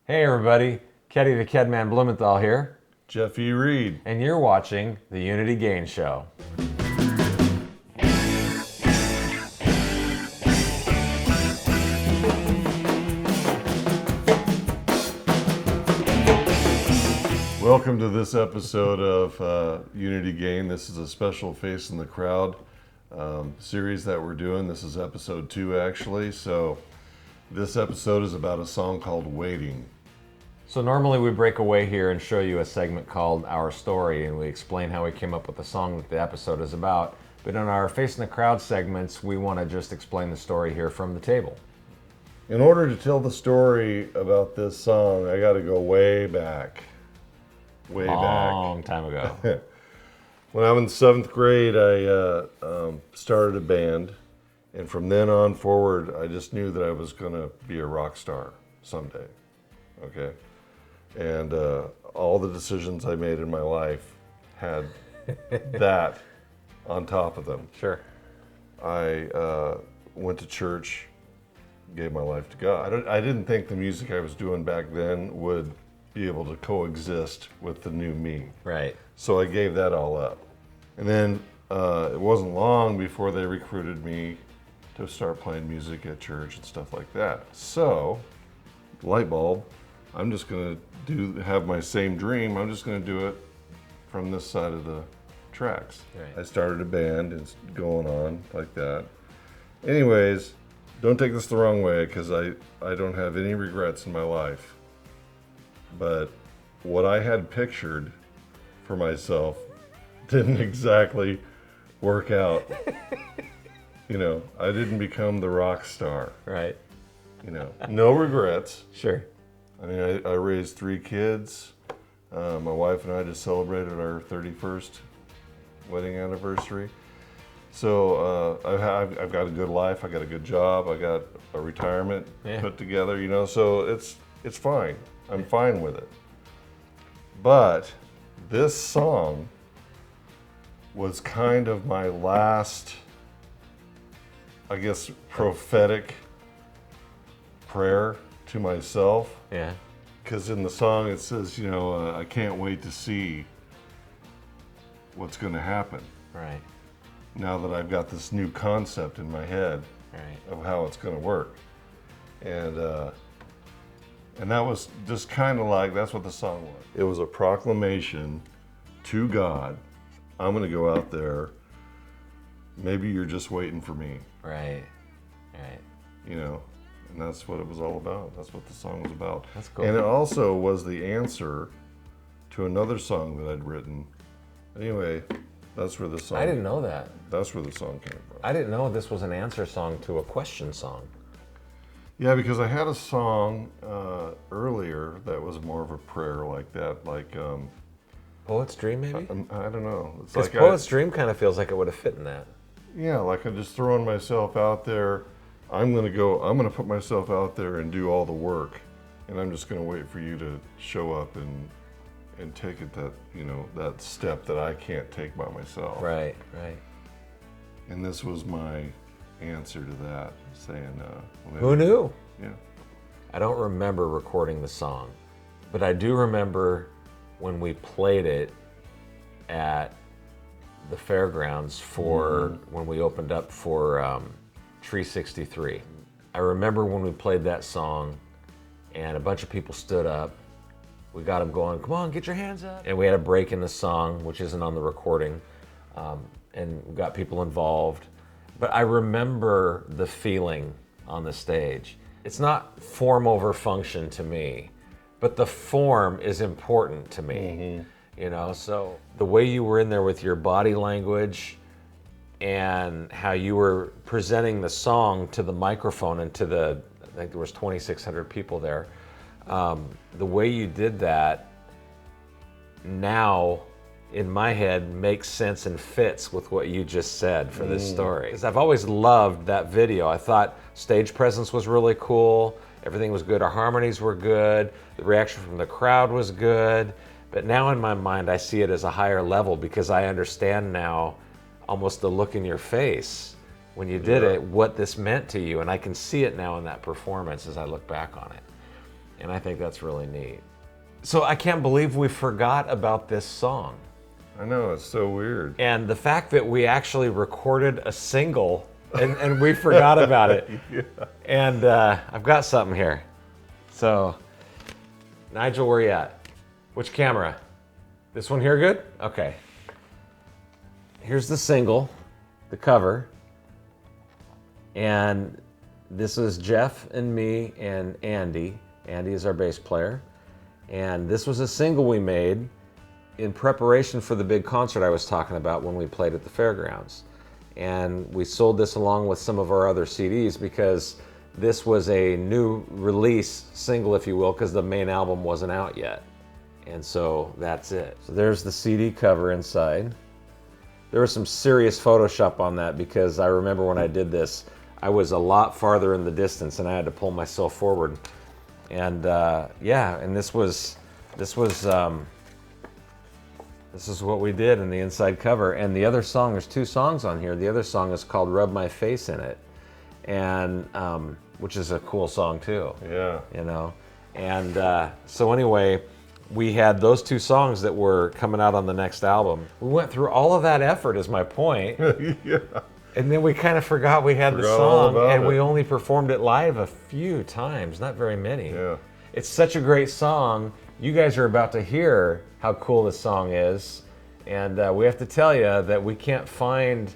Hey everybody, Keddy the Kedman Blumenthal here, Jeff E. Reed. and you're watching the Unity Gain Show. Welcome to this episode of Unity Gain. This is a special Face in the Crowd series that we're doing. This is episode 2 actually. So this episode is about a song called Waiting. So normally we break away here and show you a segment called Our Story, and we explain how we came up with the song that the episode is about. But in our Face in the Crowd segments, we want to just explain the story here from the table. In order to tell the story about this song, I got to go way back. Long time ago. When I was in 7th grade, I started a band, and from then on forward, I just knew that I was going to be a rock star someday. Okay, and all the decisions I made in my life had that on top of them. Sure. I went to church, gave my life to God. I didn't think the music I was doing back then would be able to coexist with the new me. Right. So I gave that all up. And then it wasn't long before they recruited me to start playing music at church and stuff like that. So, light bulb, I'm just going to have my same dream. I'm just going to do it from this side of the tracks. Right. I started a band and it's going on like that. Anyways, don't take this the wrong way because I don't have any regrets in my life. But what I had pictured for myself didn't exactly work out. You know, I didn't become the rock star. Right. You know, no regrets. Sure. I mean, I raised 3 kids. My wife and I just celebrated our 31st wedding anniversary. So I've got a good life. I got a good job. I got a retirement put together. You know, so it's fine. I'm fine with it. But this song was kind of my last, I guess, prophetic prayer to myself. Yeah. Because in the song it says, you know, I can't wait to see what's going to happen. Right. Now that I've got this new concept in my head Right. of how it's going to work. And that was just kind of like, that's what the song was. It was a proclamation to God. I'm going to go out there. Maybe you're just waiting for me. Right. Right. You know, and that's what it was all about. That's what the song was about. That's cool. And it also was the answer to another song that I'd written. Anyway, that's where the song. I didn't know that. That's where the song came from. I didn't know this was an answer song to a question song. Yeah, because I had a song earlier that was more of a prayer like that, like Poet's Dream, maybe? I don't know. It's Because like Poet's Dream kind of feels like it would have fit in that. yeah, like I'm just throwing myself out there. I'm gonna put myself out there and do all the work, and I'm just gonna wait for you to show up and take it that step that I can't take by myself. Right, right. And this was my answer to that, saying, Who knew? Yeah. I don't remember recording the song, but I do remember when we played it at the fairgrounds for when we opened up for Tree 63. I remember when we played that song and a bunch of people stood up. We got them going, come on, get your hands up. And we had a break in the song, which isn't on the recording, and we got people involved. But I remember the feeling on the stage. It's not form over function to me, but the form is important to me. You know, so the way you were in there with your body language and how you were presenting the song to the microphone and to I think there was 2,600 people there. The way you did that now in my head makes sense and fits with what you just said for this story. Because I've always loved that video. I thought stage presence was really cool. Everything was good. Our harmonies were good. The reaction from the crowd was good. But now in my mind, I see it as a higher level because I understand now almost the look in your face when you did it, what this meant to you. And I can see it now in that performance as I look back on it. And I think that's really neat. So I can't believe we forgot about this song. I know, it's so weird. And the fact that we actually recorded a single and we forgot about it. Yeah. And I've got something here. So, Nigel, where you at? Which camera? This one here good? Okay. Here's the single, the cover. And this is Jeff and me and Andy. Andy is our bass player. And this was a single we made in preparation for the big concert I was talking about when we played at the fairgrounds. And we sold this along with some of our other CDs because this was a new release single, if you will, because the main album wasn't out yet. And so that's it. So there's the CD cover inside. There was some serious Photoshop on that because I remember when I did this, I was a lot farther in the distance and I had to pull myself forward. And yeah, and this is what we did in the inside cover. And the other song, there's 2 songs on here. The other song is called Rub My Face in It, and which is a cool song too. Yeah. You know, and so anyway, we had those 2 songs that were coming out on the next album. We went through all of that effort, is my point. Yeah. And then we kind of forgot we had the Forgot all song, about and it. we only performed it live a few times, not very many. Yeah. It's such a great song. You guys are about to hear how cool this song is, and we have to tell you that we can't find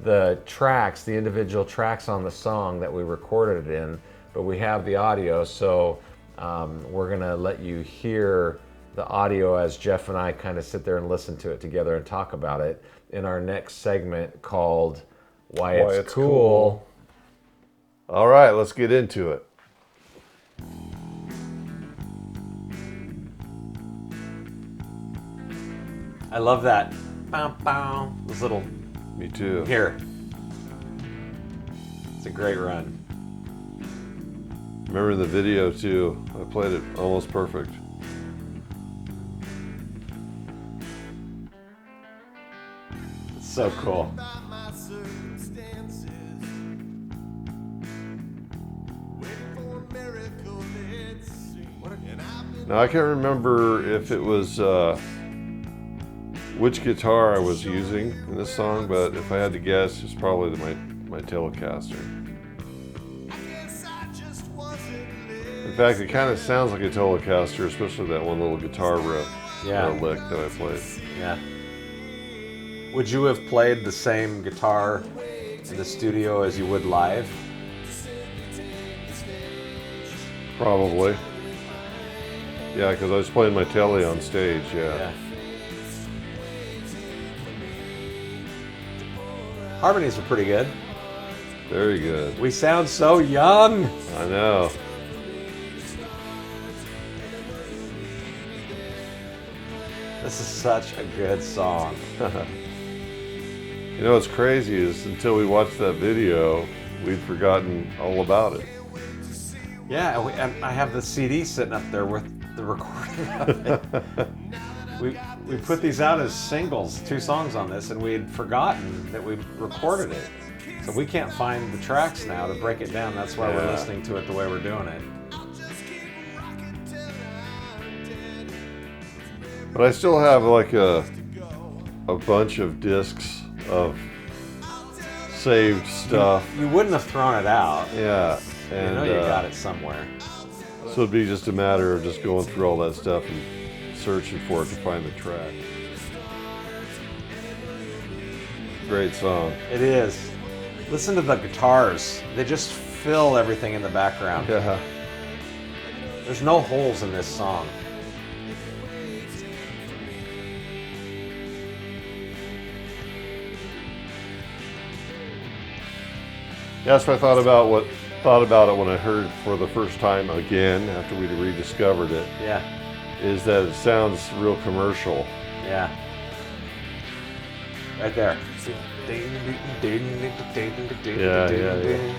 the tracks, the individual tracks on the song that we recorded it in, but we have the audio, so we're gonna let you hear the audio as Jeff and I kind of sit there and listen to it together and talk about it in our next segment called Why It's Cool. All right, let's get into it. I love that. Bow, bow. This little Me too. here. It's a great run. Remember the video too. I played it almost perfect. It's so cool. Now I can't remember if it was which guitar I was using in this song, but if I had to guess, it's probably my Telecaster. In fact, it kind of sounds like a Telecaster, especially that one little guitar riff, Yeah. lick that I played. Yeah. Would you have played the same guitar in the studio as you would live? Probably. Yeah, because I was playing my Tele on stage, yeah. Harmonies are pretty good. Very good. We sound so young. I know. This is such a good song. You know what's crazy is until we watched that video, we'd forgotten all about it. Yeah, and I have the CD sitting up there with the recording of it. We put these out as singles, 2 songs on this, and we had forgotten that we recorded it. So we can't find the tracks now to break it down. That's why we're Yeah. listening to it the way we're doing it. But I still have like a bunch of discs of saved stuff. You wouldn't have thrown it out. Yeah. You And know you got it somewhere. so it'd be just a matter of just going through all that stuff and searching for it to find the track. Great song. It is. Listen to the guitars. They just fill everything in the background. Yeah. There's no holes in this song. Yeah, that's what I thought about it when I heard it for the first time again after we'd rediscovered it. Yeah, Is that it sounds real commercial. yeah. Right there. Yeah, yeah.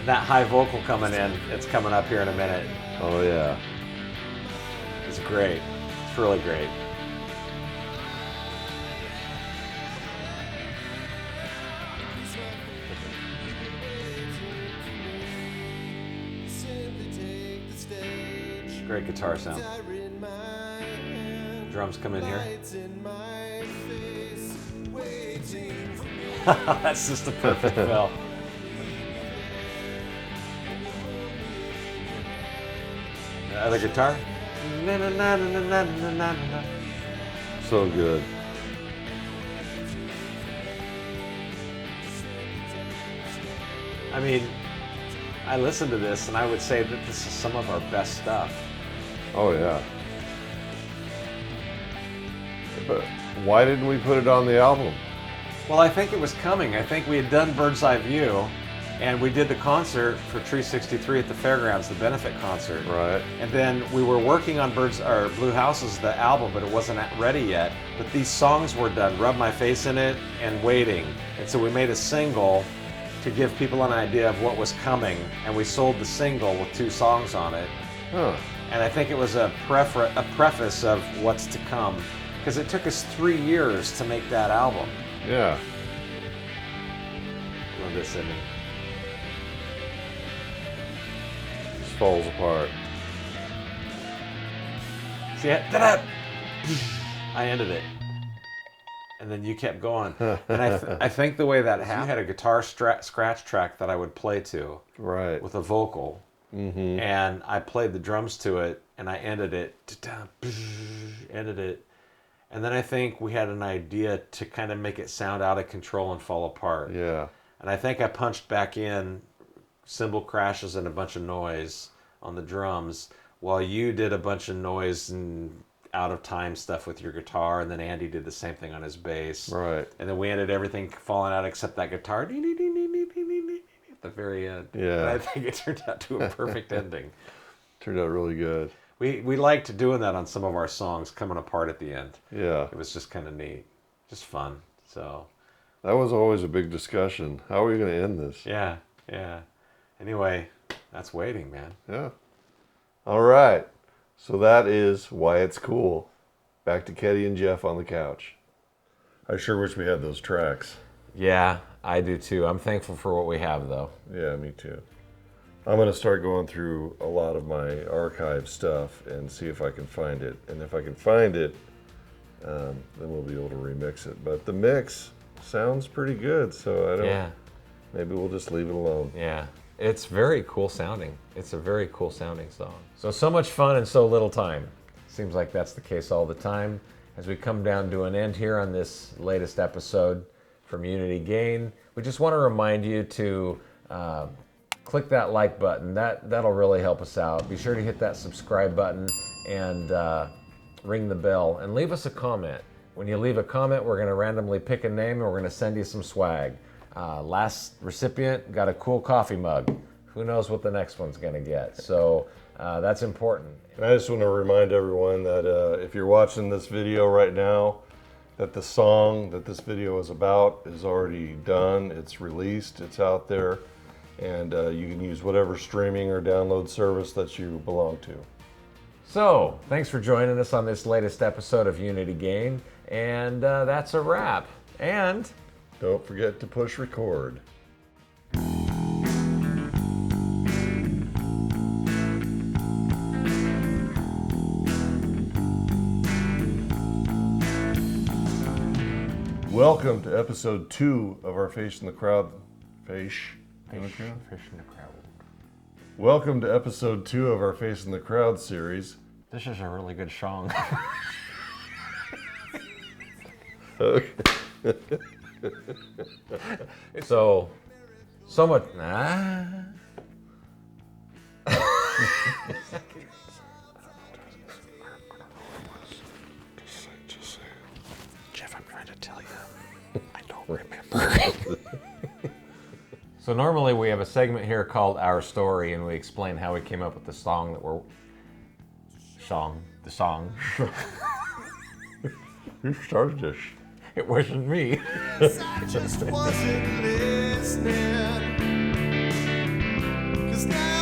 That high vocal coming in, it's coming up here in a minute. Oh yeah. It's great. It's really great. Great guitar sound. Drums come in here. That's just a perfect fill. The guitar. So good. I mean, I listened to this and I would say that this is some of our best stuff. Oh yeah. But why didn't we put it on the album? Well, I think it was coming. I think we had done Bird's Eye View, and we did the concert for Tree 63 at the fairgrounds, the benefit concert. Right. And then we were working on Blue Houses, the album, but it wasn't ready yet. But these songs were done, Rub My Face in It and Waiting. And so we made a single to give people an idea of what was coming, and we sold the single with 2 songs on it. Huh. And I think it was a preface of what's to come, because it took us 3 years to make that album. Yeah. Love this ending. Just falls apart. See it? Ta-da! I ended it. And then you kept going. And I think the way that happened, you had a guitar scratch track that I would play to. Right. With a vocal. Mm-hmm. And I played the drums to it, and I ended it. Ended it. And then I think we had an idea to kind of make it sound out of control and fall apart. Yeah. And I think I punched back in cymbal crashes and a bunch of noise on the drums, while you did a bunch of noise and out of time stuff with your guitar, and then Andy did the same thing on his bass. Right. And then we ended everything falling out except that guitar at the very end. Yeah. And I think it turned out to a perfect ending. Turned out really good. We liked doing that on some of our songs, coming apart at the end. Yeah. It was just kind of neat. Just fun. So. That was always a big discussion. How are we going to end this? Yeah. Anyway, that's Waiting, man. Yeah. All right. So that is Why It's Cool. Back to Keddy and Jeff on the couch. I sure wish we had those tracks. Yeah, I do too. I'm thankful for what we have, though. Yeah, me too. I'm going to start going through a lot of my archive stuff and see if I can find it. And if I can find it, then we'll be able to remix it. But the mix sounds pretty good, so I don't. Yeah. Maybe we'll just leave it alone. Yeah. It's very cool sounding. It's a very cool sounding song. So much fun and so little time. Seems like that's the case all the time. As we come down to an end here on this latest episode from Unity Gain, we just want to remind you to click that like button. That'll really help us out. Be sure to hit that subscribe button and ring the bell and leave us a comment. When you leave a comment, we're going to randomly pick a name and we're going to send you some swag. Last recipient got a cool coffee mug. Who knows what the next one's going to get? So that's important. And I just want to remind everyone that if you're watching this video right now, that the song that this video is about is already done. It's released. It's out there. And you can use whatever streaming or download service that you belong to. So, thanks for joining us on this latest episode of Unity Gain. And that's a wrap. And don't forget to push record. Welcome to episode 2 of our Face in the Crowd. Fish in the Crowd? Fish in the Crowd. Welcome to episode 2 of our Face in the Crowd series. This is a really good song. Okay. so much. Jeff, I'm trying to tell you, I don't remember. So normally we have a segment here called Our Story, and we explain how we came up with the song that we're... The song. Who started this? It wasn't me. Yes, I just wasn't listening. 'Cause now